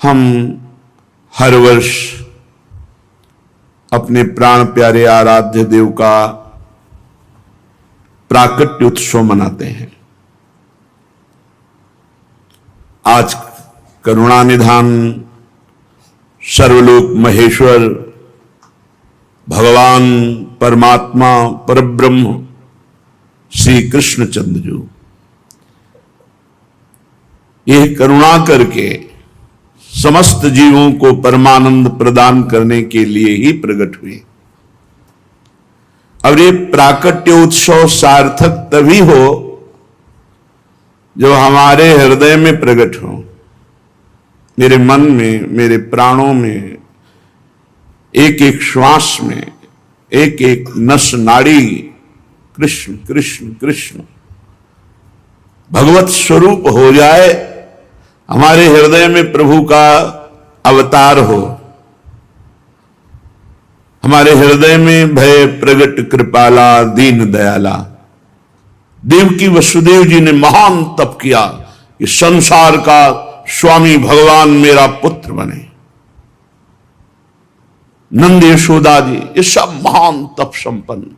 हम हर वर्ष अपने प्राण प्यारे आराध्य देव का प्राकट्य उत्सव मनाते हैं। आज करुणानिधान सर्वलोक महेश्वर भगवान परमात्मा परब्रह्म श्री कृष्णचंद्र जी यह करुणा करके समस्त जीवों को परमानंद प्रदान करने के लिए ही प्रकट हुए। और ये प्राकट्य उत्सव सार्थक तभी हो जो हमारे हृदय में प्रकट हो, मेरे मन में, मेरे प्राणों में, एक एक श्वास में, एक एक नस नाड़ी कृष्ण कृष्ण कृष्ण भगवत स्वरूप हो जाए, हमारे हृदय में प्रभु का अवतार हो, हमारे हृदय में भय प्रगट कृपाला दीन दयाला। देवकी वसुदेव जी ने महान तप किया कि संसार का स्वामी भगवान मेरा पुत्र बने। नंद यशोदा जी ये सब महान तप संपन्न,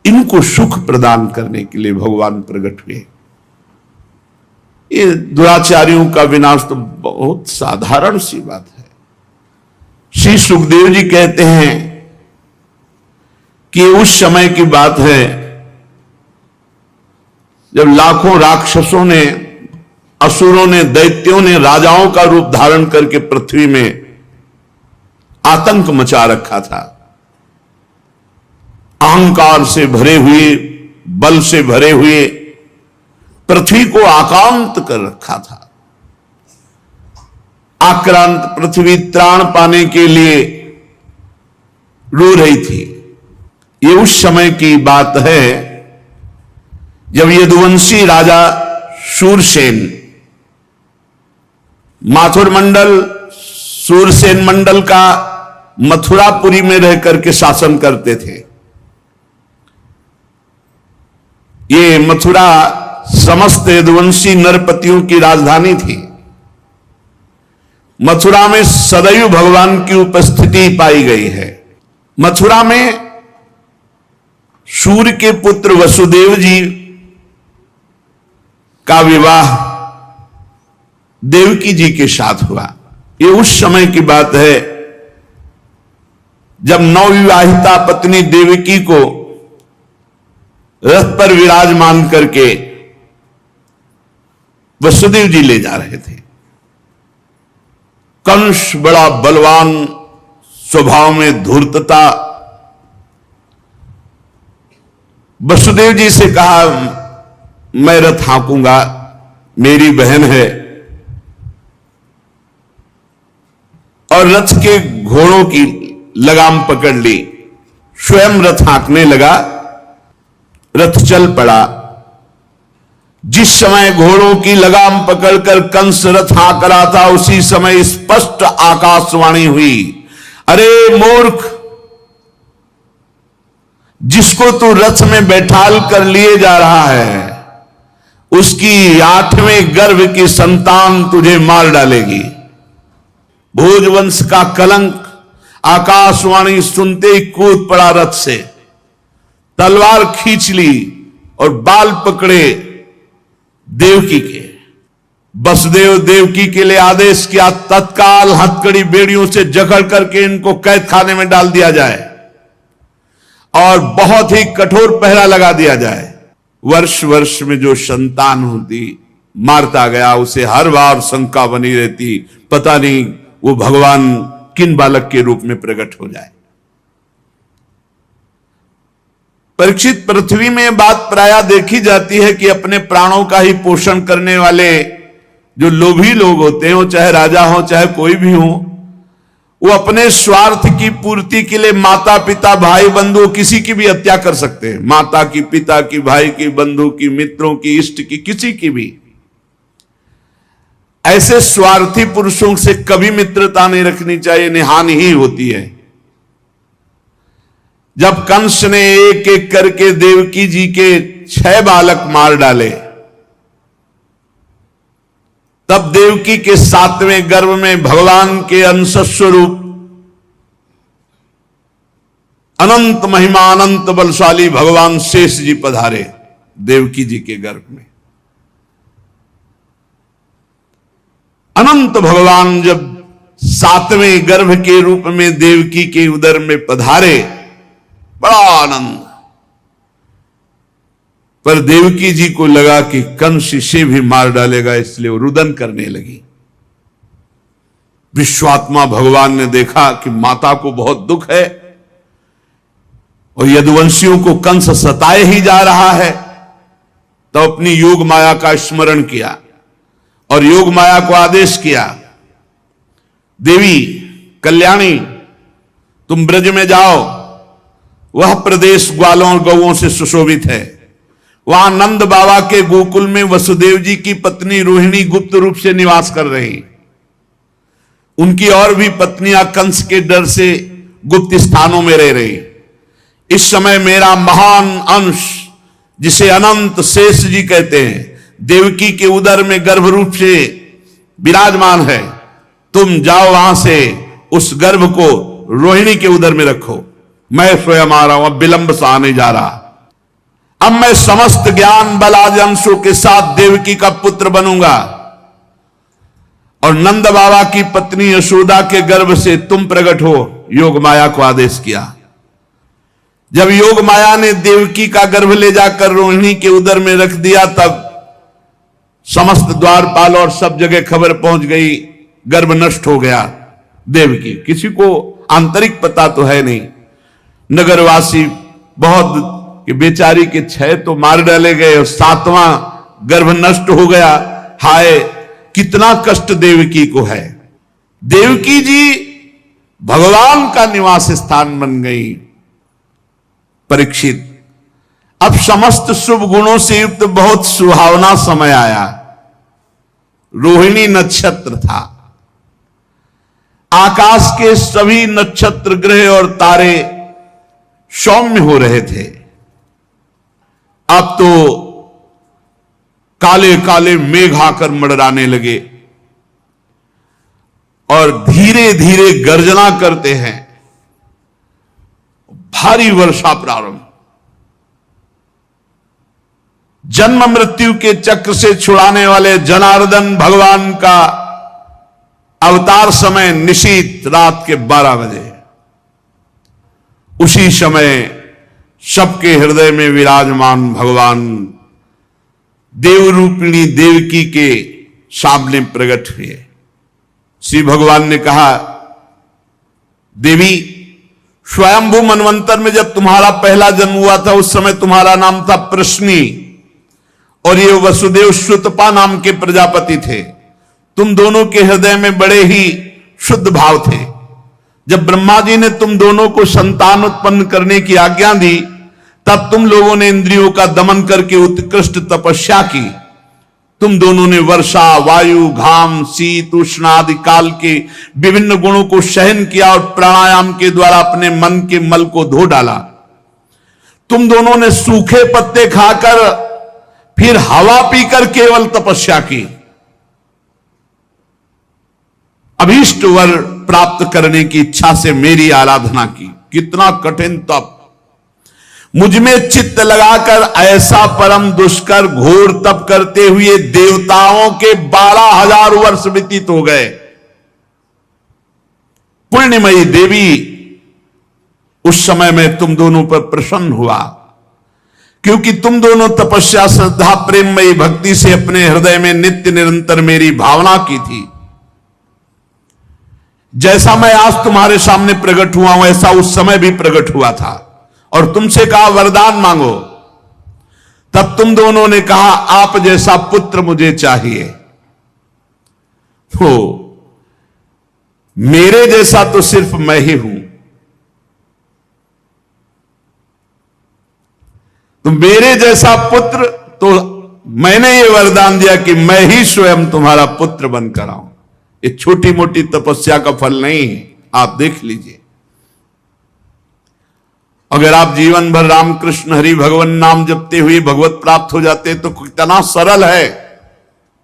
इनको सुख प्रदान करने के लिए भगवान प्रकट हुए। ये दुराचारियों का विनाश तो बहुत साधारण सी बात है। श्री सुखदेव जी कहते हैं कि उस समय की बात है जब लाखों राक्षसों ने, असुरों ने, दैत्यों ने राजाओं का रूप धारण करके पृथ्वी में आतंक मचा रखा था। अहंकार से भरे हुए, बल से भरे हुए पृथ्वी को आक्रांत कर रखा था। आक्रांत पृथ्वी त्राण पाने के लिए रो रही थी। ये उस समय की बात है जब यदुवंशी राजा शूरसेन माथुर मंडल, शूरसेन मंडल का मथुरापुरी में रह करके शासन करते थे। ये मथुरा समस्त यदुवंशी नरपतियों की राजधानी थी। मथुरा में सदैव भगवान की उपस्थिति पाई गई है। मथुरा में सूर्य के पुत्र वसुदेव जी का विवाह देवकी जी के साथ हुआ। ये उस समय की बात है जब नवविवाहिता पत्नी देवकी को रथ पर विराजमान करके वसुदेव जी ले जा रहे थे। कंस बड़ा बलवान, स्वभाव में धूर्तता, वसुदेव जी से कहा मैं रथ हाँकूंगा, मेरी बहन है। और रथ के घोड़ों की लगाम पकड़ ली, स्वयं रथ हाँकने लगा। रथ चल पड़ा। जिस समय घोड़ों की लगाम पकड़कर कंस रथ हाँक रहा था, उसी समय स्पष्ट आकाशवाणी हुई, अरे मूर्ख, जिसको तू रथ में बैठाल कर लिए जा रहा है, उसकी 8वें गर्भ की संतान तुझे मार डालेगी। भोजवंश का कलंक आकाशवाणी सुनते ही कूद पड़ा रथ से, तलवार खींच ली और बाल पकड़े देवकी के। वसुदेव देवकी के लिए आदेश किया तत्काल हथकड़ी बेड़ियों से जकड़ करके इनको कैद खाने में डाल दिया जाए और बहुत ही कठोर पहरा लगा दिया जाए। वर्ष वर्ष में जो संतान होती मारता गया, उसे हर बार शंका बनी रहती, पता नहीं वो भगवान किन बालक के रूप में प्रकट हो जाए। परीक्षित, पृथ्वी में बात प्रायः देखी जाती है कि अपने प्राणों का ही पोषण करने वाले जो लोभी लोग होते हैं, वो चाहे राजा हो चाहे कोई भी हो, वो अपने स्वार्थ की पूर्ति के लिए माता पिता भाई बंधु किसी की भी हत्या कर सकते हैं। माता की, पिता की, भाई की, बंधु की, मित्रों की, इष्ट की, किसी की भी। ऐसे स्वार्थी पुरुषों से कभी मित्रता नहीं रखनी चाहिए, इन्हें हानि ही होती है। जब कंस ने एक एक करके देवकी जी के 6 बालक मार डाले, तब देवकी के 7वें गर्भ में भगवान के अंश स्वरूप अनंत महिमा अनंत बलशाली भगवान शेष जी पधारे देवकी जी के गर्भ में। अनंत भगवान जब 7वें गर्भ के रूप में देवकी के उदर में पधारे, बड़ा आनंद। पर देवकी जी को लगा कि कंस इसे भी मार डालेगा, इसलिए वो रुदन करने लगी। विश्वात्मा भगवान ने देखा कि माता को बहुत दुख है और यदुवंशियों को कंस सताए ही जा रहा है, तो अपनी योग माया का स्मरण किया और योग माया को आदेश किया, देवी कल्याणी तुम ब्रज में जाओ, वह प्रदेश ग्वालों और गौओं से सुशोभित है। वहां नंद बाबा के गोकुल में वसुदेव जी की पत्नी रोहिणी गुप्त रूप से निवास कर रही। उनकी और भी पत्नियां कंस के डर से गुप्त स्थानों में रह रही। इस समय मेरा महान अंश, जिसे अनंत शेष जी कहते हैं, देवकी के उदर में गर्भ रूप से विराजमान है। तुम जाओ वहां से उस गर्भ को रोहिणी के उदर में रखो। मैं स्वयं आ रहा हूं, अब विलंब सा आने जा रहा। अब मैं समस्त ज्ञान बल आदि अंशों के साथ देवकी का पुत्र बनूंगा और नंद बाबा की पत्नी यशोदा के गर्भ से तुम प्रकट हो। योग माया को आदेश किया। जब योग माया ने देवकी का गर्भ ले जाकर रोहिणी के उदर में रख दिया, तब समस्त द्वारपाल और सब जगह खबर पहुंच गई, गर्भ नष्ट हो गया देवकी। किसी को आंतरिक पता तो है नहीं। नगरवासी बहुत कि बेचारी के 6 तो मार डाले गए और 7वां गर्भ नष्ट हो गया। हाय कितना कष्ट देवकी को है। देवकी जी भगवान का निवास स्थान बन गई। परीक्षित, अब समस्त शुभ गुणों से युक्त बहुत सुहावना समय आया। रोहिणी नक्षत्र था। आकाश के सभी नक्षत्र ग्रह और तारे सौम्य हो रहे थे। अब तो काले काले मेघ आकर मंडराने लगे और धीरे धीरे गर्जना करते हैं। भारी वर्षा प्रारंभ। जन्म मृत्यु के चक्र से छुड़ाने वाले जनार्दन भगवान का अवतार समय निशीत रात के 12 बजे। उसी समय सबके हृदय में विराजमान भगवान देवरूपिणी देवकी के सामने प्रकट हुए। श्री भगवान ने कहा, देवी स्वयंभू मनवंतर में जब तुम्हारा पहला जन्म हुआ था, उस समय तुम्हारा नाम था प्रश्नी और ये वसुदेव श्रुतपा नाम के प्रजापति थे। तुम दोनों के हृदय में बड़े ही शुद्ध भाव थे। जब ब्रह्मा जी ने तुम दोनों को संतान उत्पन्न करने की आज्ञा दी, तब तुम लोगों ने इंद्रियों का दमन करके उत्कृष्ट तपस्या की। तुम दोनों ने वर्षा, वायु, घाम, शीत, उष्ण आदि काल के विभिन्न गुणों को सहन किया और प्राणायाम के द्वारा अपने मन के मल को धो डाला। तुम दोनों ने सूखे पत्ते खाकर फिर हवा पीकर केवल तपस्या की। अभीष्ट वर प्राप्त करने की इच्छा से मेरी आराधना की। कितना कठिन तप। मुझमें चित्त लगाकर ऐसा परम दुष्कर घोर तप करते हुए देवताओं के 12,000 वर्ष व्यतीत हो गए। पुण्यमयी देवी, उस समय में तुम दोनों पर प्रसन्न हुआ, क्योंकि तुम दोनों तपस्या, श्रद्धा, प्रेममयी भक्ति से अपने हृदय में नित्य निरंतर मेरी भावना की थी। जैसा मैं आज तुम्हारे सामने प्रकट हुआ हूं, ऐसा उस समय भी प्रकट हुआ था और तुमसे कहा वरदान मांगो। तब तुम दोनों ने कहा, आप जैसा पुत्र मुझे चाहिए। तो मेरे जैसा तो सिर्फ मैं ही हूं। तो मेरे जैसा पुत्र, तो मैंने ये वरदान दिया कि मैं ही स्वयं तुम्हारा पुत्र बनकर आऊं। ये छोटी मोटी तपस्या का फल नहीं है, आप देख लीजिए। अगर आप जीवन भर रामकृष्ण हरि भगवान नाम जपते हुए भगवत प्राप्त हो जाते तो कितना सरल है,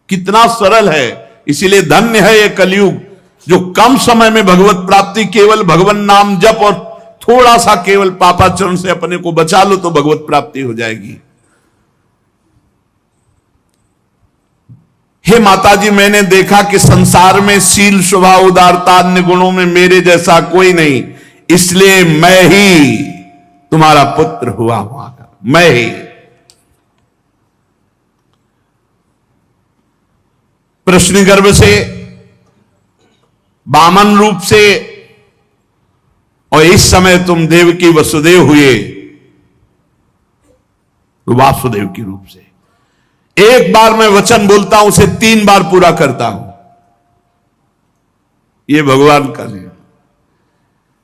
कितना सरल है। इसीलिए धन्य है ये कलयुग जो कम समय में भगवत प्राप्ति, केवल भगवान नाम जप और थोड़ा सा केवल पापाचरण से अपने को बचा लो तो भगवत प्राप्ति हो जाएगी। हे माता जी, मैंने देखा कि संसार में शील, स्वभाव, उदारता, अन्य गुणों में मेरे जैसा कोई नहीं, इसलिए मैं ही तुम्हारा पुत्र हुआ। मैं ही प्रश्न गर्भ से, वामन रूप से, और इस समय तुम देवकी वसुदेव हुए वासुदेव के रूप से। एक बार मैं वचन बोलता हूं उसे 3 बार पूरा करता हूं, यह भगवान का नियम।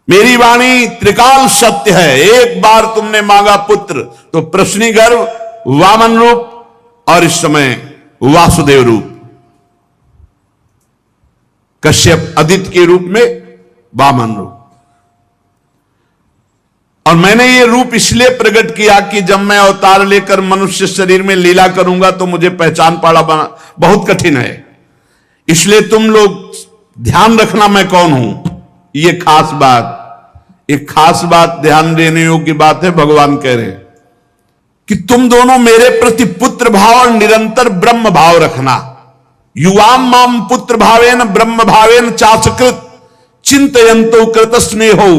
मेरी वाणी त्रिकाल सत्य है। एक बार तुमने मांगा पुत्र तो प्रश्नी गर्भ, वामन रूप और इस समय वासुदेव रूप, कश्यप आदित्य के रूप में वामन रूप। और मैंने ये रूप इसलिए प्रकट किया कि जब मैं अवतार लेकर मनुष्य शरीर में लीला करूंगा तो मुझे पहचान पाना बहुत कठिन है। इसलिए तुम लोग ध्यान रखना मैं कौन हूं। ये खास बात, एक खास बात ध्यान देने योग्य बात है। भगवान कह रहे हैं कि तुम दोनों मेरे प्रति पुत्र भाव और निरंतर ब्रह्म भाव रखना। युवाम माम पुत्र भावेन ब्रह्म भावेन चासकृत चिंतयंतो कृत स्नेहो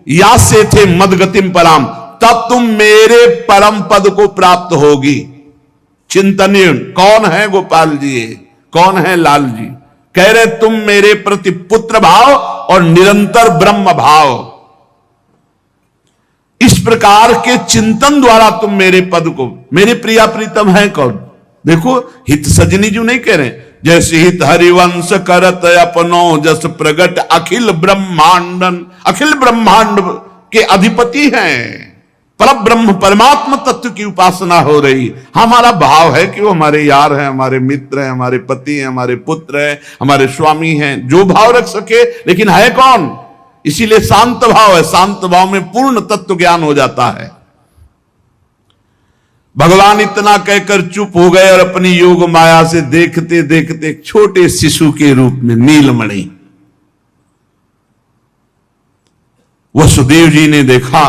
या से थे मदगतिम पराम, तब तुम मेरे परम पद को प्राप्त होगी। चिंतनीय कौन है गोपाल जी, कौन है लाल जी? कह रहे तुम मेरे प्रति पुत्र भाव और निरंतर ब्रह्म भाव, इस प्रकार के चिंतन द्वारा तुम मेरे पद को, मेरे प्रिया प्रीतम है कौन? देखो हित सजनी जो नहीं कह रहे, जैसे हित हरिवंश करत अपनो जस प्रगट अखिल ब्रह्मांडन, अखिल ब्रह्मांड के अधिपति हैं। पर ब्रह्म परमात्मा तत्व की उपासना हो रही। हमारा भाव है कि वो हमारे यार हैं, हमारे मित्र हैं, हमारे पति हैं, हमारे पुत्र हैं, हमारे स्वामी हैं, जो भाव रख सके, लेकिन है कौन? इसीलिए शांत भाव है। शांत भाव में पूर्ण तत्व ज्ञान हो जाता है। भगवान इतना कहकर चुप हो गए और अपनी योग माया से देखते देखते एक छोटे शिशु के रूप में नीलमणि वसुदेव जी ने देखा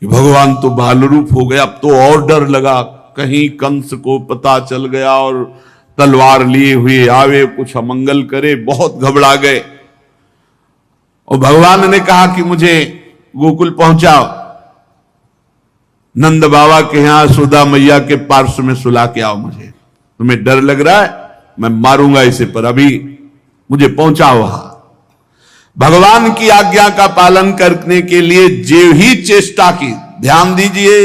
कि भगवान तो बाल रूप हो गया। अब तो और डर लगा, कहीं कंस को पता चल गया और तलवार लिए हुए आवे, कुछ अमंगल करे। बहुत घबरा गए और भगवान ने कहा कि मुझे गोकुल पहुंचाओ, नंद बाबा के यहां सुधा मैया के पार्श्व में सुला के आओ। मुझे तुम्हें डर लग रहा है, मैं मारूंगा इसे, पर अभी मुझे पहुंचाओ वहां। भगवान की आज्ञा का पालन करने के लिए जो ही चेष्टा की, ध्यान दीजिए,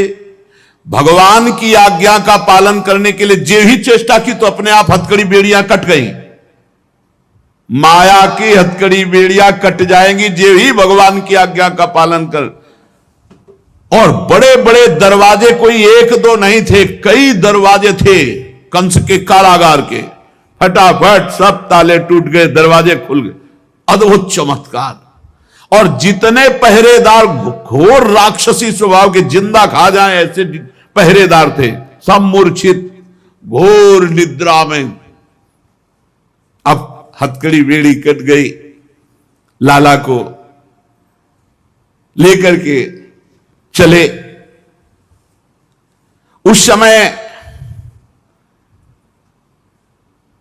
भगवान की आज्ञा का पालन करने के लिए जो ही चेष्टा की तो अपने आप हथकड़ी बेड़ियां कट गई। माया की हथकड़ी बेड़ियां कट जाएंगी जो ही भगवान की आज्ञा का पालन कर। और बड़े बड़े दरवाजे कोई एक दो नहीं थे, कई दरवाजे थे कंस के कारागार के। फटाफट सब ताले टूट गए, दरवाजे खुल गए। अद्भुत चमत्कार। और जितने पहरेदार घोर राक्षसी स्वभाव के, जिंदा खा जाए ऐसे पहरेदार थे, सब मूर्छित घोर निद्रा में। अब हथकड़ी बेड़ी कट गई, लाला को लेकर के चले। उस समय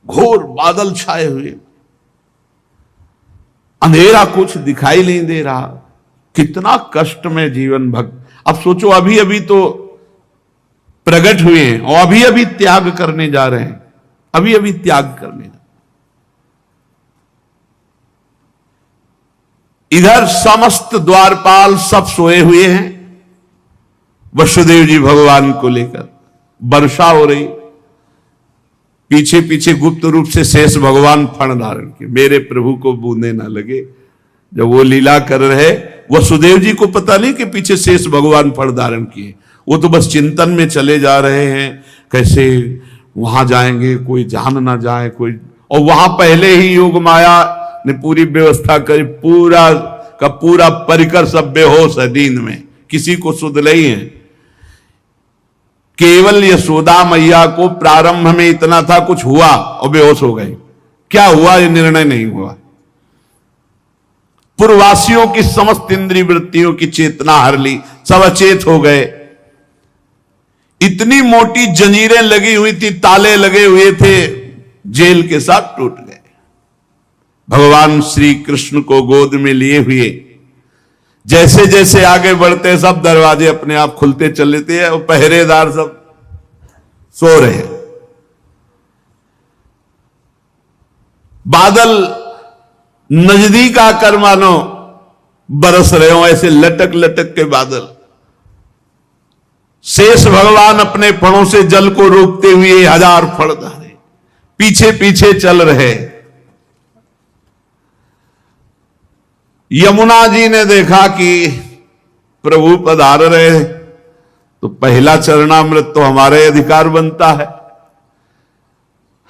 घोर बादल छाए हुए, अंधेरा, कुछ दिखाई नहीं दे रहा। कितना कष्ट में जीवन भक्त। अब सोचो, अभी अभी तो प्रकट हुए हैं और अभी अभी त्याग करने जा रहे हैं, अभी अभी त्याग करने। इधर समस्त द्वारपाल सब सोए हुए हैं, वसुदेव जी भगवान को लेकर। वर्षा हो रही, पीछे पीछे गुप्त रूप से शेष भगवान फण धारण किए, मेरे प्रभु को बूंदे ना लगे। जब वो लीला कर रहे, वसुदेव जी को पता नहीं कि पीछे शेष भगवान फण धारण किए। वो तो बस चिंतन में चले जा रहे हैं, कैसे वहां जाएंगे, कोई जान ना जाए कोई। और वहां पहले ही योग माया ने पूरी व्यवस्था करी, पूरा का पूरा परिकर सब बेहोश है नींद में, किसी को सुध नहीं है। केवल यशोदा मैया को प्रारंभ में इतना था, कुछ हुआ और बेहोश हो गए। क्या हुआ, यह निर्णय नहीं हुआ। पूर्ववासियों की समस्त इंद्रिय वृत्तियों की चेतना हर ली, सब अचेत हो गए। इतनी मोटी जंजीरें लगी हुई थी, ताले लगे हुए थे, जेल के साथ टूट गए। भगवान श्री कृष्ण को गोद में लिए हुए जैसे जैसे आगे बढ़ते, सब दरवाजे अपने आप खुलते चले थे और पहरेदार सब सो रहे हैं। बादल नजदीक आकर मानो बरस रहे हो, ऐसे लटक लटक के बादल। शेष भगवान अपने फणों से जल को रोकते हुए 1000 फण धारे पीछे पीछे चल रहे। यमुना जी ने देखा कि प्रभु पधार रहे, तो पहला चरणामृत तो हमारे अधिकार बनता है।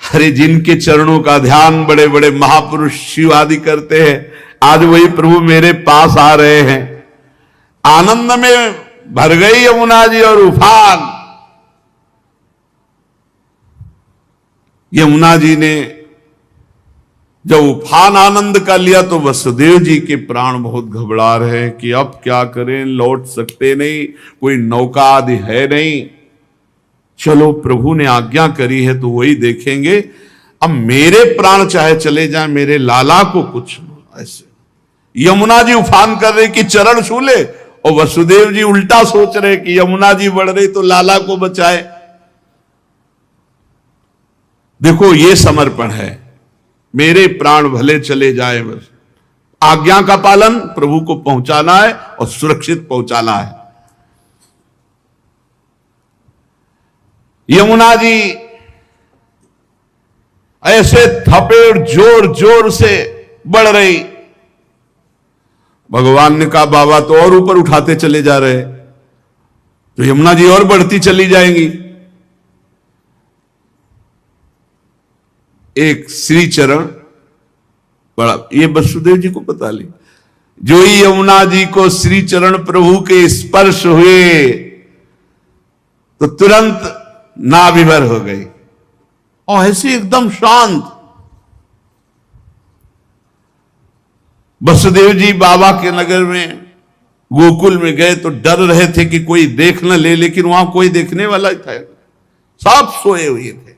अरे जिनके चरणों का ध्यान बड़े बड़े महापुरुष शिव आदि करते हैं, आज वही प्रभु मेरे पास आ रहे हैं। आनंद में भर गई यमुना जी और उफान। यमुना जी ने जब उफान आनंद का लिया तो वसुदेव जी के प्राण बहुत घबरा रहे हैं कि अब क्या करें, लौट सकते नहीं, कोई नौका आदि है नहीं। चलो प्रभु ने आज्ञा करी है तो वही देखेंगे। अब मेरे प्राण चाहे चले जाएं, मेरे लाला को कुछ ऐसे। यमुना जी उफान कर रहे कि चरण छू ले, और वसुदेव जी उल्टा सोच रहे कि यमुना जी बढ़ रही तो लाला को बचाए। देखो ये समर्पण है, मेरे प्राण भले चले जाए, बस आज्ञा का पालन, प्रभु को पहुंचाना है और सुरक्षित पहुंचाना है। यमुना जी ऐसे थपेड़ जोर जोर से बढ़ रही। भगवान ने कहा बाबा तो और ऊपर उठाते चले जा रहे, तो यमुना जी और बढ़ती चली जाएंगी। एक श्री चरण बड़ा, ये वसुदेव जी को पता ली, जो ही यमुना जी को श्री चरण प्रभु के स्पर्श हुए तो तुरंत नाभिभर हो गई और ऐसे एकदम शांत। वसुदेव जी बाबा के नगर में गोकुल में गए तो डर रहे थे कि कोई देख न ले, लेकिन वहां कोई देखने वाला ही था, सब सोए हुए थे।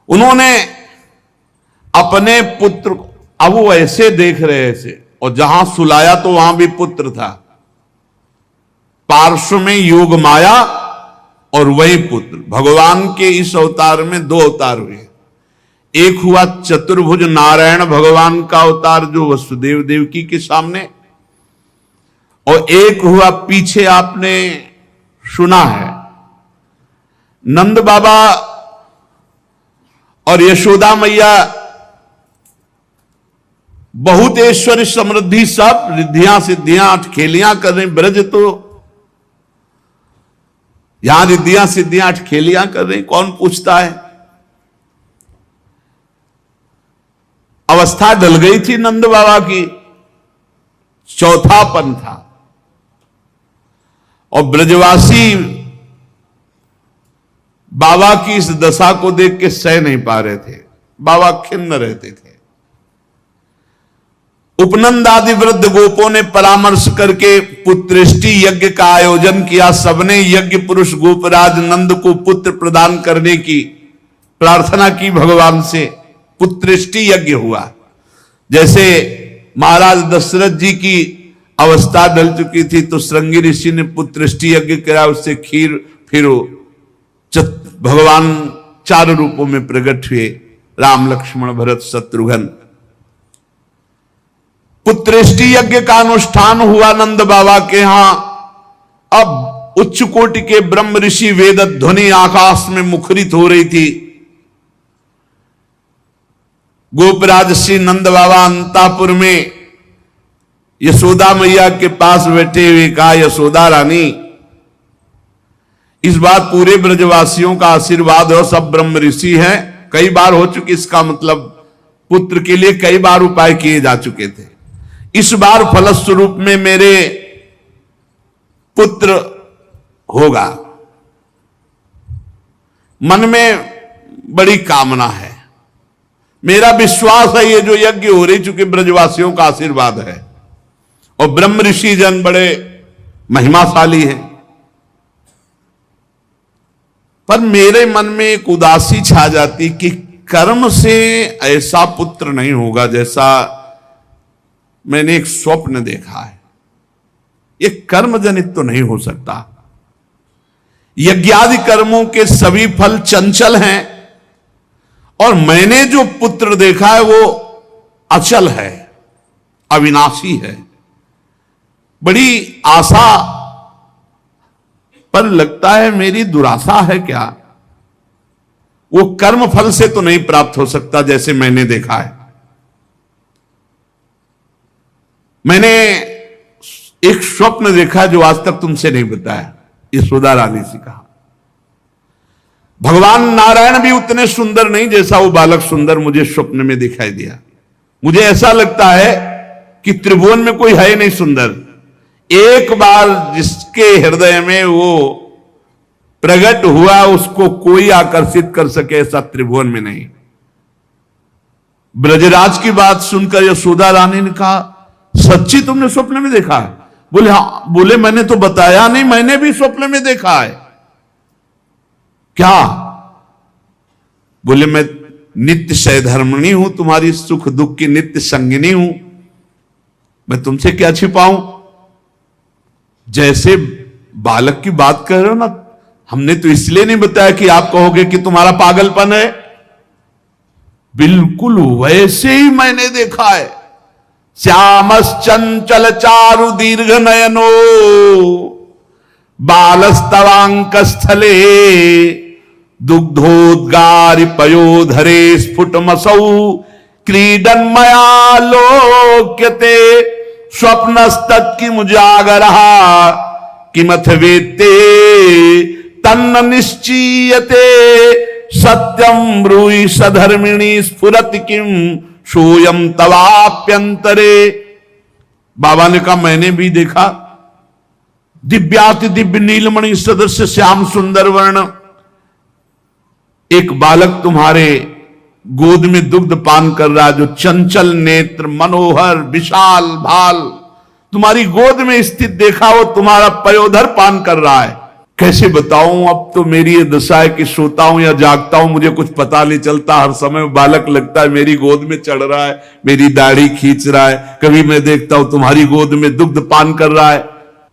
उन्होंने अपने पुत्र को, अब वो ऐसे देख रहे थे, और जहां सुलाया तो वहां भी पुत्र था, पार्श्व में योग माया और वही पुत्र। भगवान के इस अवतार में 2 अवतार हुए, एक हुआ चतुर्भुज नारायण भगवान का अवतार जो वसुदेव देवकी के सामने, और एक हुआ पीछे आपने सुना है नंद बाबा और यशोदा मैया बहुत ऐश्वर्य समृद्धि सब रिद्धियां सिद्धियां अटखेलियां कर रहे। ब्रज तो यहां रिद्धियां सिद्धियां अटखेलियां कर रहे, कौन पूछता है। अवस्था ढल गई थी नंद बाबा की, चौथापन था, और ब्रजवासी बाबा की इस दशा को देख के सह नहीं पा रहे थे, बाबा खिन्न रहते थे। उपनंद आदि वृद्ध गोपों ने परामर्श करके पुत्रेष्टि यज्ञ का आयोजन किया। सबने यज्ञ पुरुष गोपराज नंद को पुत्र प्रदान करने की प्रार्थना की भगवान से। पुत्रेष्टि यज्ञ हुआ। जैसे महाराज दशरथ जी की अवस्था ढल चुकी थी तो श्रृंगी ऋषि ने पुत्रेष्टि यज्ञ किया, उससे खीर, फिर भगवान 4 रूपों में प्रकट हुए, राम लक्ष्मण भरत शत्रुघ्न। पुत्रेष्टि यज्ञ का अनुष्ठान हुआ नंद बाबा के यहां। अब उच्च कोटि के ब्रह्म ऋषि वेद ध्वनि आकाश में मुखरित हो रही थी। गोपराज श्री नंद बाबा अंतापुर में यशोदा मैया के पास बैठे हुए कहा, यशोदा रानी इस बार पूरे ब्रजवासियों का आशीर्वाद हो, सब ब्रह्म ऋषि हैं, कई बार हो चुकी, इसका मतलब पुत्र के लिए कई बार उपाय किए जा चुके थे। इस बार फलस्वरूप में मेरे पुत्र होगा, मन में बड़ी कामना है। मेरा विश्वास है ये जो यज्ञ हो रही, चूंकि ब्रजवासियों का आशीर्वाद है और ब्रह्म ऋषि जन बड़े महिमाशाली हैं, पर मेरे मन में एक उदासी छा जाती कि कर्म से ऐसा पुत्र नहीं होगा जैसा मैंने एक स्वप्न देखा है। ये कर्म जनित तो नहीं हो सकता। यज्ञादि कर्मों के सभी फल चंचल हैं और मैंने जो पुत्र देखा है वो अचल है, अविनाशी है। बड़ी आशा, पर लगता है मेरी दुराशा है क्या? वो कर्म फल से तो नहीं प्राप्त हो सकता जैसे मैंने देखा है। मैंने एक स्वप्न देखा जो आज तक तुमसे नहीं बताया, यशोदा रानी से कहा। भगवान नारायण भी उतने सुंदर नहीं जैसा वो बालक सुंदर मुझे स्वप्न में दिखाई दिया। मुझे ऐसा लगता है कि त्रिभुवन में कोई है नहीं सुंदर। एक बार जिसके हृदय में वो प्रकट हुआ उसको कोई आकर्षित कर सके ऐसा त्रिभुवन में नहीं। ब्रजराज की बात सुनकर यशोदा रानी ने कहा, सच्ची तुमने स्वप्न में देखा है? बोले हाँ। बोले मैंने तो बताया नहीं, मैंने भी स्वप्न में देखा है। क्या? बोले मैं नित्य सहधर्मिणी हूं, तुम्हारी सुख दुख की नित्य संगिनी हूं, मैं तुमसे क्या छिपाऊं। जैसे बालक की बात कर रहे हो ना, हमने तो इसलिए नहीं बताया कि आप कहोगे कि तुम्हारा पागलपन है। बिल्कुल वैसे ही मैंने देखा है। श्यामश्चंचल चारु दीर्घ नयनो बालस्तवांक स्थले दुग्धोद्गारि पयोधरे स्फुटमसौ क्रीडन्मया लोक्यते स्वप्नस्तत्किं मुजागरः किमथ वेत्ते तन्न निश्चीयते सत्यं ब्रूहि सधर्मिणी स्फुरति किं सोयम तवाप्यंतरे। बाबा ने कहा मैंने भी देखा। दिव्याति दिव्य नीलमणि सदृश श्याम सुंदर वर्ण एक बालक तुम्हारे गोद में दुग्ध पान कर रहा है, जो चंचल नेत्र मनोहर विशाल भाल तुम्हारी गोद में स्थित देखा, वो तुम्हारा पयोधर पान कर रहा है। कैसे बताऊं, अब तो मेरी ये दशा है कि सोता हूं या जागता हूं मुझे कुछ पता नहीं चलता। हर समय बालक लगता है मेरी गोद में चढ़ रहा है, मेरी दाढ़ी खींच रहा है। कभी मैं देखता हूं तुम्हारी गोद में दुग्ध पान कर रहा है।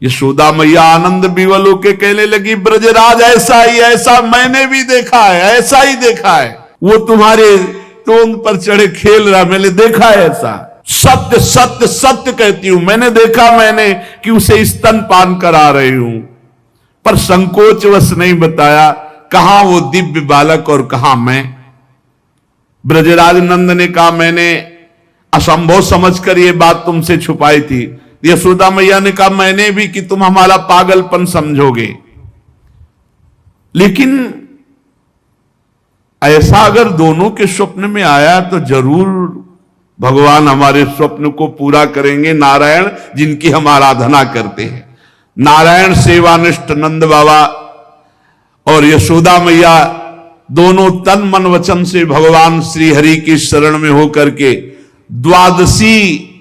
यशोदा मैया आनंद विवल होके कहने लगी, ब्रजराज ऐसा ही, ऐसा मैंने भी देखा है, ऐसा ही देखा है। वो तुम्हारे टोंग पर चढ़े खेल रहा, मैंने देखा है ऐसा। सत्य सत्य सत्य कहती हूं, मैंने देखा मैंने कि उसे स्तन पान करा रही हूं, पर संकोचवश नहीं बताया कहां वो दिव्य बालक और कहां मैं। ब्रजराज नंद ने कहा मैंने असंभव समझकर ये बात तुमसे छुपाई थी। यशोदा मैया ने कहा मैंने भी कि तुम हमारा पागलपन समझोगे, लेकिन ऐसा अगर दोनों के स्वप्न में आया तो जरूर भगवान हमारे स्वप्न को पूरा करेंगे। नारायण जिनकी हम आराधना करते हैं, नारायण सेवानिष्ठ नंद बाबा और यशोदा मैया दोनों तन मन वचन से भगवान श्री हरि की शरण में होकर के द्वादशी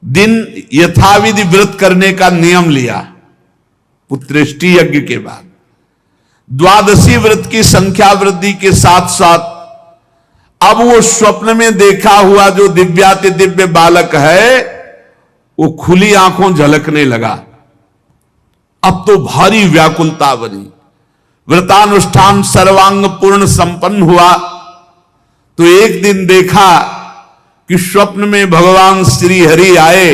दिन यथाविधि व्रत करने का नियम लिया। पुत्रेष्टि यज्ञ के बाद द्वादशी व्रत की संख्या वृद्धि के साथ साथ अब वो स्वप्न में देखा हुआ जो दिव्याति दिव्य बालक है वो खुली आंखों झलकने लगा। अब तो भारी व्याकुलता बनी। व्रतानुष्ठान सर्वांग पूर्ण संपन्न हुआ तो एक दिन देखा कि स्वप्न में भगवान श्री हरि आए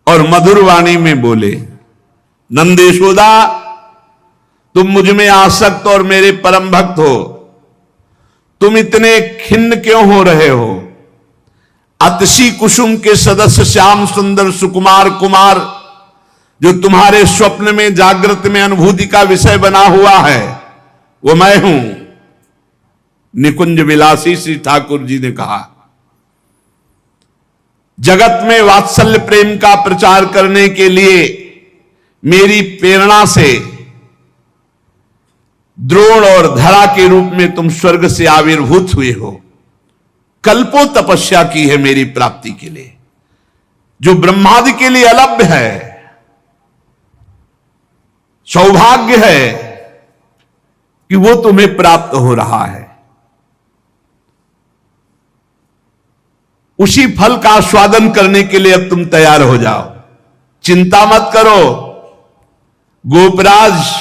और मधुर वाणी में बोले, नंद यशोदा तुम मुझ में आसक्त और मेरे परम भक्त हो, तुम इतने खिन्न क्यों हो रहे हो? अतसी कुसुम के सदस्य श्याम सुंदर सुकुमार कुमार जो तुम्हारे स्वप्न में जागृत में अनुभूति का विषय बना हुआ है वो मैं हूं। निकुंज विलासी श्री ठाकुर जी ने कहा, जगत में वात्सल्य प्रेम का प्रचार करने के लिए मेरी प्रेरणा से द्रोण और धरा के रूप में तुम स्वर्ग से आविर्भूत हुए हो। कल्पों तपस्या की है मेरी प्राप्ति के लिए, जो ब्रह्मादि के लिए अलभ्य है, सौभाग्य है कि वो तुम्हें प्राप्त हो रहा है। उसी फल का आस्वादन करने के लिए अब तुम तैयार हो जाओ। चिंता मत करो गोपराज,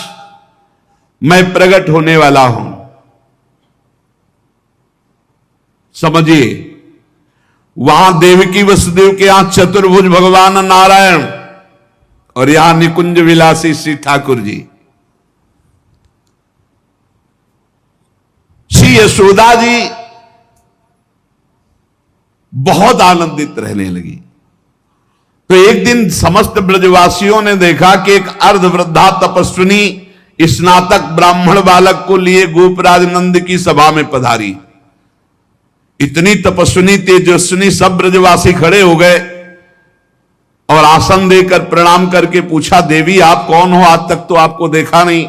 मैं प्रकट होने वाला हूं। समझिए, वहां देवकी वसुदेव के यहां चतुर्भुज भगवान नारायण और यहां निकुंज विलासी श्री ठाकुर जी। श्री यशोदा जी बहुत आनंदित रहने लगी। तो एक दिन समस्त ब्रजवासियों ने देखा कि एक अर्धवृद्धा तपस्विनी स्नातक ब्राह्मण बालक को लिए गोपराज नंद की सभा में पधारी। इतनी तपस्विनी तेजस्विनी, सब ब्रजवासी खड़े हो गए और आसन देकर प्रणाम करके पूछा, देवी आप कौन हो? आज तक तो आपको देखा नहीं।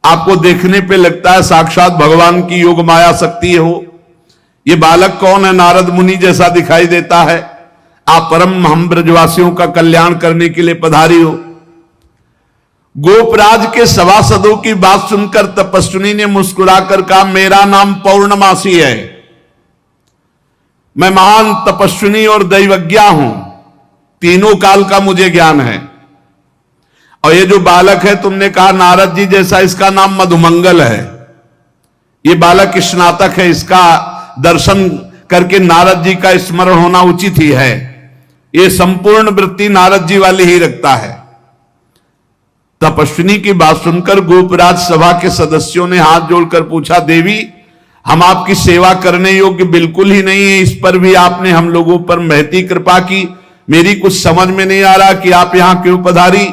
आपको देखने पे लगता है साक्षात भगवान की योग माया शक्ति हो। ये बालक कौन है? नारद मुनि जैसा दिखाई देता है। आप परम हम ब्रजवासियों का कल्याण करने के लिए पधारी हो। गोपराज के सभासदों की बात सुनकर तपस्विनी ने मुस्कुराकर कहा, मेरा नाम पौर्णमासी है, मैं महान तपस्विनी और दैवज्ञा हूं, तीनों काल का मुझे ज्ञान है। और ये जो बालक है, तुमने कहा नारद जी जैसा, इसका नाम मधुमंगल है। ये बालक स्नातक है, इसका दर्शन करके नारद जी का स्मरण होना उचित ही है। ये संपूर्ण वृत्ति नारद जी वाली ही रखता है। तपस्विनी की बात सुनकर गोपराज सभा के सदस्यों ने हाथ जोड़कर पूछा, देवी हम आपकी सेवा करने योग्य बिल्कुल ही नहीं है, इस पर भी आपने हम लोगों पर महती कृपा की। मेरी कुछ समझ में नहीं आ रहा कि आप यहां क्यों पधारी।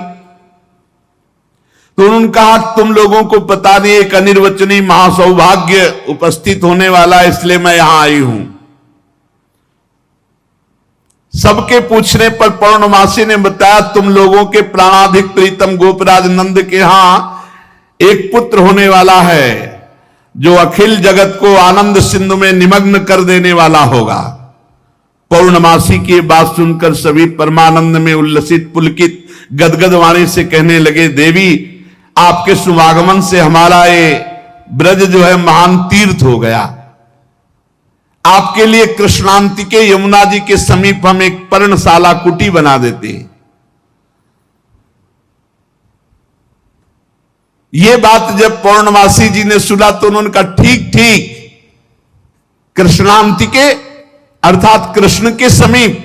तो उन्होंने कहा, तुम लोगों को पता नहीं, एक अनिर्वचनीय महासौभाग्य उपस्थित होने वाला है, इसलिए मैं यहां आई हूं। सबके पूछने पर पौर्णमासी ने बताया, तुम लोगों के प्राणाधिक प्रीतम गोपराज नंद के यहां एक पुत्र होने वाला है, जो अखिल जगत को आनंद सिंधु में निमग्न कर देने वाला होगा। पौर्णमासी की बात सुनकर सभी परमानंद में उल्लसित पुलकित गदगद वाणी से कहने लगे, देवी आपके शुभागमन से हमारा ये ब्रज जो है महान तीर्थ हो गया। आपके लिए कृष्णांति के यमुना जी के समीप हम एक पर्णशाला कुटी बना देते हैं। ये बात जब पौर्णमासी जी ने सुना तो उन्होंने कहा, ठीक ठीक, कृष्णांति के अर्थात कृष्ण के समीप,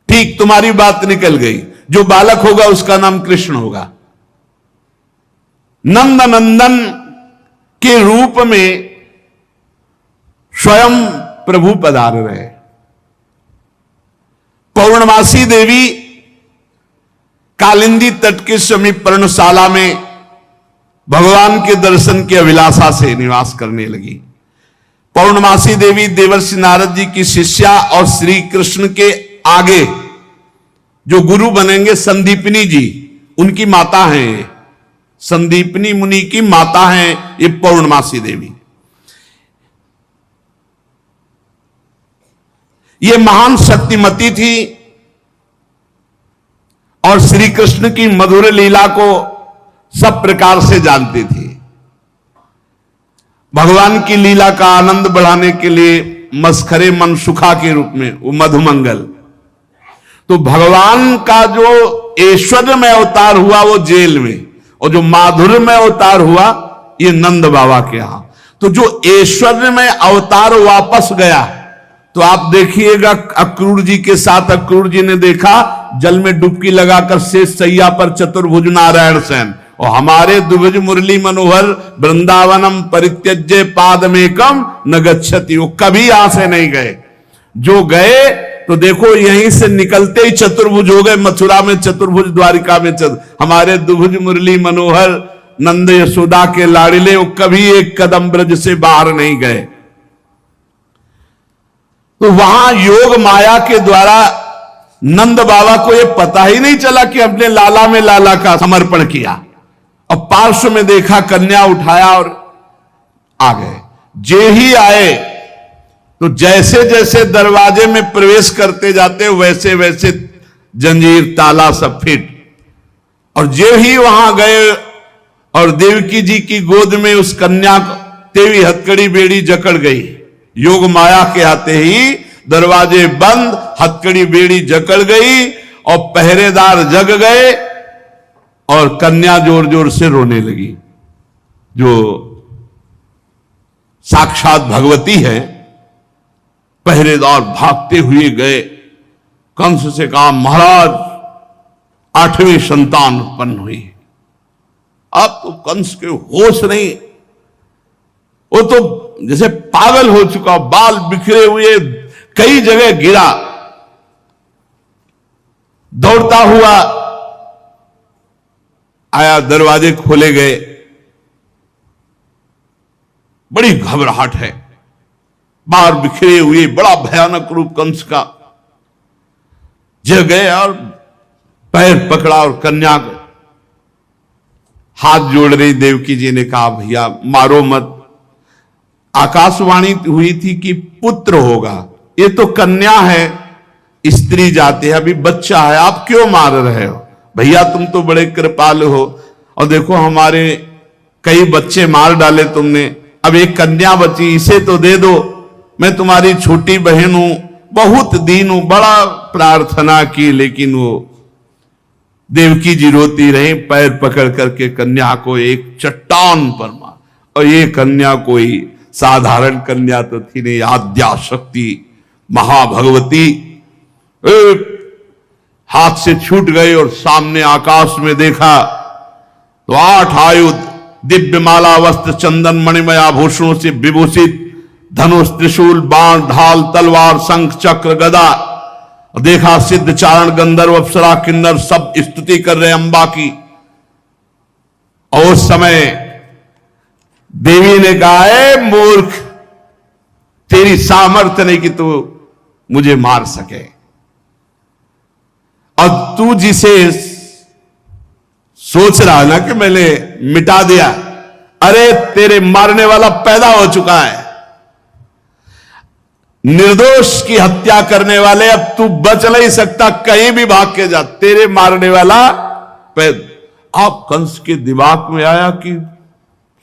ठीक तुम्हारी बात निकल गई। जो बालक होगा उसका नाम कृष्ण होगा। नंद नंदन के रूप में स्वयं प्रभु पधार रहे। पौर्णमासी देवी कालिंदी तट के समीप पर्णशाला में भगवान के दर्शन की अभिलाषा से निवास करने लगी। पौर्णमासी देवी देवर्षि नारद जी की शिष्या और श्री कृष्ण के आगे जो गुरु बनेंगे संदीपनी जी, उनकी माता हैं। संदीपनी मुनि की माता हैं ये पौर्णमासी देवी। ये महान शक्तिमती थी और श्री कृष्ण की मधुर लीला को सब प्रकार से जानती थी। भगवान की लीला का आनंद बढ़ाने के लिए मस्खरे मनसुखा के रूप में वो मधुमंगल। तो भगवान का जो ऐश्वर्य में अवतार हुआ वो जेल में, और जो माधुर्य में अवतार हुआ ये नंद बाबा के यहां। तो जो ऐश्वर्य में अवतार वापस गया, तो आप देखिएगा अक्रूर जी के साथ अक्रूर जी ने देखा जल में डुबकी लगाकर शेष सैया पर चतुर्भुज नारायण सेन, और हमारे द्विभुज मुरली मनोहर वृंदावनम परित्यज्य पादमेकम न गच्छति, वो कभी यहां से नहीं गए। जो गए तो देखो यहीं से निकलते ही चतुर्भुज हो गए। मथुरा में चतुर्भुज, द्वारिका में हमारे द्विभुज मुरली मनोहर नंद यशोदा के लाड़िले, वो कभी एक कदम ब्रज से बाहर नहीं गए। तो वहां योग माया के द्वारा नंद बाबा को यह पता ही नहीं चला कि अपने लाला में लाला का समर्पण किया, और पार्श्व में देखा, कन्या उठाया और आ गए। जे ही आए तो जैसे जैसे दरवाजे में प्रवेश करते जाते वैसे वैसे जंजीर ताला सब फिट, और जे ही वहां गए और देवकी जी की गोद में उस कन्या को तेवी हथकड़ी बेड़ी जकड़ गई। योग माया के आते ही दरवाजे बंद, हथकड़ी बेड़ी जकड़ गई और पहरेदार जग गए और कन्या जोर जोर से रोने लगी। जो साक्षात भगवती है, पहरेदार भागते हुए गए, कंस से कहा महाराज 8वीं संतान उत्पन्न हुई। अब तो कंस के होश नहीं, वो तो जैसे पागल हो चुका, बाल बिखरे हुए, कई जगह गिरा, दौड़ता हुआ आया, दरवाजे खोले गए। बड़ी घबराहट है, बाल बिखरे हुए, बड़ा भयानक रूप कंस का। जग गए और पैर पकड़ा और कन्या को हाथ जोड़ रही। देवकी जी ने कहा भैया मारो मत, आकाशवाणी हुई थी कि पुत्र होगा, ये तो कन्या है, स्त्री जाति है, अभी बच्चा है, आप क्यों मार रहे हो? भैया तुम तो बड़े कृपालु हो, और देखो हमारे कई बच्चे मार डाले तुमने, अब एक कन्या बची, इसे तो दे दो, मैं तुम्हारी छोटी बहन हूं, बहुत दीन हूं। बड़ा प्रार्थना की, लेकिन वो देवकी जी रोती रही, पैर पकड़ करके कन्या को एक चट्टान पर मार। और ये कन्या कोई साधारण कन्या तो थी नहीं, आद्या शक्ति महाभगवती। हाथ से छूट गई और सामने आकाश में देखा तो 8 आयुध, दिव्य माला वस्त्र चंदन मणिमय आभूषणों से विभूषित, धनुष त्रिशूल बाण ढाल तलवार शंख चक्र गदा। देखा सिद्ध चारण गंधर्व अप्सरा किन्नर सब स्तुति कर रहे अंबा की। और उस समय देवी ने कहा है मूर्ख, तेरी सामर्थ्य नहीं कि तू मुझे मार सके, और तू जिसे सोच रहा है ना कि मैंने मिटा दिया, अरे तेरे मारने वाला पैदा हो चुका है। निर्दोष की हत्या करने वाले, अब तू बच नहीं सकता, कहीं भी भाग के जा, तेरे मारने वाला आप कंस के दिमाग में आया कि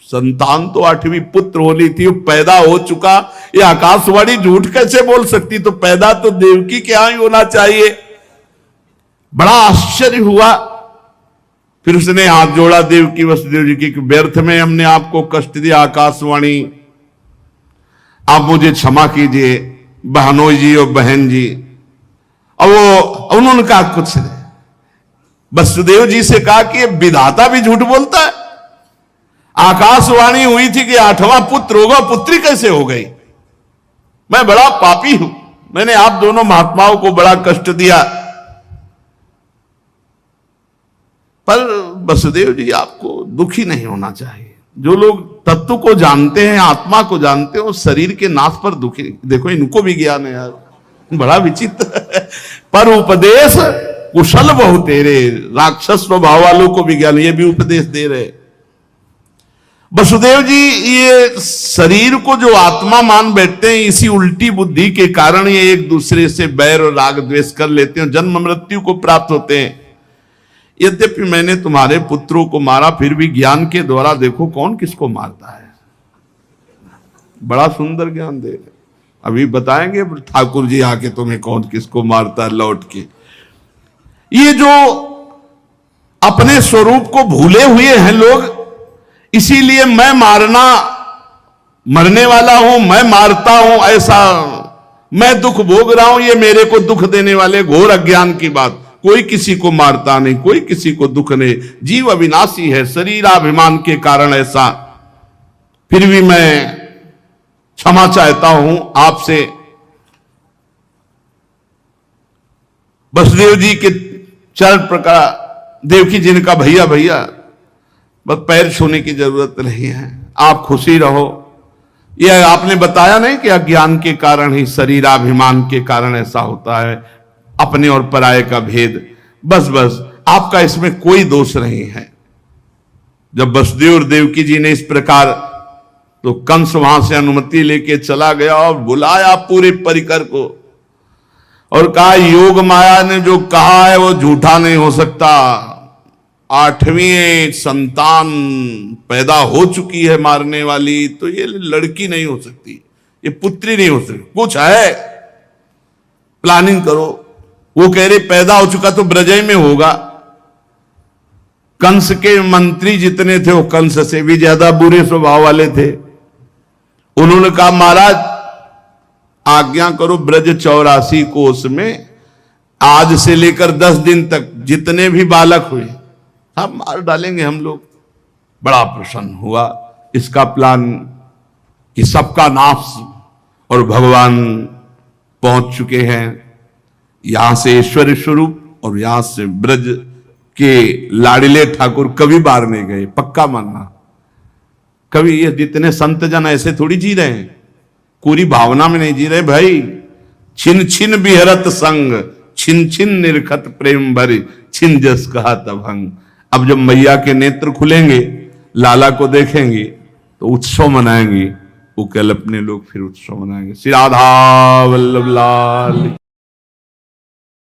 संतान तो 8वीं पुत्र होनी थी, पैदा हो चुका, ये आकाशवाणी झूठ कैसे बोल सकती? तो पैदा तो देवकी के यहां ही होना चाहिए। बड़ा आश्चर्य हुआ। फिर उसने हाथ जोड़ा देवकी वसुदेव जी की, व्यर्थ में हमने आपको कष्ट दिया आकाशवाणी, आप मुझे क्षमा कीजिए बहनोई जी और बहन जी। और वो उन्होंने कहा कुछ नहीं, वसुदेव जी से कहा कि ये विधाता भी झूठ बोलता है, आकाशवाणी हुई थी कि 8वां पुत्र होगा, पुत्री कैसे हो गई? मैं बड़ा पापी हूं, मैंने आप दोनों महात्माओं को बड़ा कष्ट दिया। पर वसुदेव जी आपको दुखी नहीं होना चाहिए। जो लोग तत्व को जानते हैं, आत्मा को जानते हैं, शरीर के नाश पर दुखी। देखो इनको भी ज्ञान है यार, बड़ा विचित्र पर उपदेश कुशल बहु तेरे, राक्षस स्वभाव वालों को भी ज्ञान, ये भी उपदेश दे रहे। वसुदेव जी ये शरीर को जो आत्मा मान बैठते हैं, इसी उल्टी बुद्धि के कारण ये एक दूसरे से बैर और राग द्वेष कर लेते हैं, जन्म मृत्यु को प्राप्त होते हैं। यद्यपि मैंने तुम्हारे पुत्रों को मारा, फिर भी ज्ञान के द्वारा देखो कौन किसको मारता है। बड़ा सुंदर ज्ञान दे रहे, अभी बताएंगे ठाकुर जी आके तुम्हें कौन किसको मारता है लौट के। ये जो अपने स्वरूप को भूले हुए हैं लोग, इसीलिए मैं मरने वाला हूं, मैं मारता हूं, ऐसा मैं दुख भोग रहा हूं, ये मेरे को दुख देने वाले घोर अज्ञान की बात। कोई किसी को मारता नहीं, कोई किसी को दुख नहीं, जीव अविनाशी है, शरीराभिमान के कारण ऐसा। फिर भी मैं क्षमा चाहता हूं आपसे। वसुदेव जी के चरण प्रकार देवकी जी ने कहा भैया भैया बस पैर छूने की जरूरत नहीं है, आप खुशी रहो। यह आपने बताया नहीं कि अज्ञान के कारण ही, शरीराभिमान के कारण ऐसा होता है, अपने और पराये का भेद। बस बस आपका इसमें कोई दोष नहीं है। जब वसुदेव और देवकी जी ने इस प्रकार, तो कंस वहां से अनुमति लेके चला गया और बुलाया पूरे परिकर को और कहा योग माया ने जो कहा है वो झूठा नहीं हो सकता। 8वीं संतान पैदा हो चुकी है मारने वाली, तो ये लड़की नहीं हो सकती, ये पुत्री नहीं हो सकती, कुछ है, प्लानिंग करो। वो कह रहे पैदा हो चुका तो ब्रजय में होगा। कंस के मंत्री जितने थे वो कंस से भी ज्यादा बुरे स्वभाव वाले थे। उन्होंने कहा महाराज आज्ञा करो, ब्रज 84 कोस में आज से लेकर 10 दिन तक जितने भी बालक हुए सब मार डालेंगे हम लोग। बड़ा प्रसन्न हुआ इसका प्लान कि सबका नाश, और भगवान पहुंच चुके हैं यहां से ऐश्वर्य स्वरूप, और यहां से ब्रज के लाडिले ठाकुर कभी बाहर नहीं गए, पक्का मानना। कभी ये जितने संत जन ऐसे थोड़ी जी रहे हैं, पूरी भावना में नहीं जी रहे भाई। छिन छिन बिहरत संग, छिन छिन निरखत प्रेम भरी, छिन जस कहा तभंग। अब जब मैया के नेत्र खुलेंगे, लाला को देखेंगे तो उत्सव मनाएंगे। वो कल अपने लोग फिर उत्सव मनाएंगे। श्री राधा वल्लभ लाल।